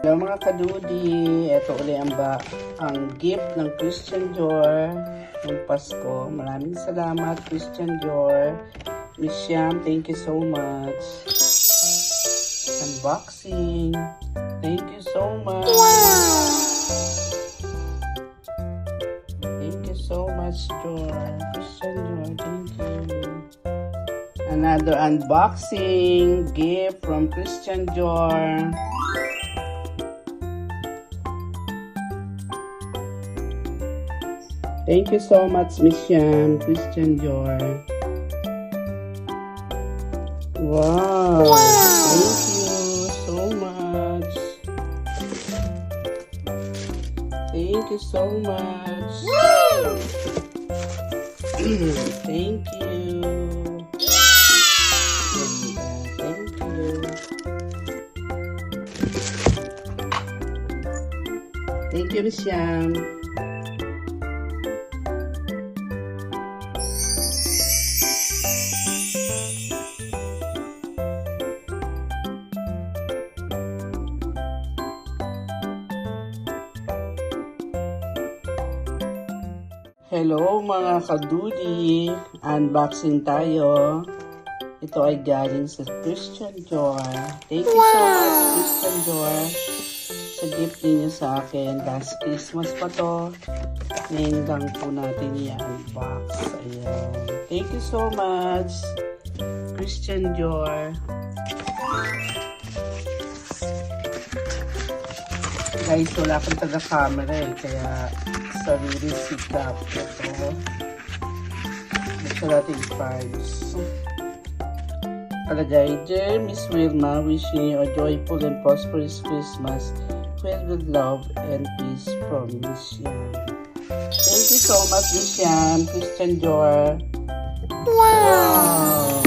Hello mga kadudi, ito ulit ang gift ng Christian Dior ng Pasko. Maraming salamat Christian Dior. Miss Sham, thank you so much. Unboxing, thank you so much. Wow! Thank you so much Dior. Christian Dior, thank you. Another unboxing gift from Christian Dior. Thank you so much, Miss Sham, Christian Dior. Wow! Thank you so much. Thank you so much. Thank you. Thank you. Thank you, Miss Sham. Hello mga kadudi, unboxing tayo. Ito ay galing sa Christian Dior. Thank you so much Christian Dior sa gift ninyo sa akin. Last Christmas pa to. Ngayon lang po natin i-unbox. Ayan. Thank you so much Christian Dior. Guys, wala akong taga-camera kaya sarili sikap. Ito. Buksan natin yung cards. Kalagay, Dear Miss Wilma, wishing you a joyful and prosperous Christmas filled with love and peace from Miss Sham. Thank you so much, Miss Sham, Christian Dior. Wow!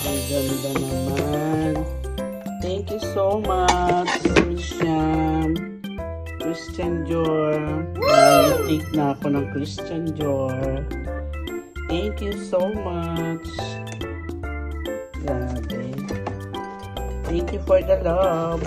Ang ganda naman. Thank you so much, Miss Sham. Christian Dior. Take na ako ng Christian Dior. Thank you so much. Grabe. Thank you for the love.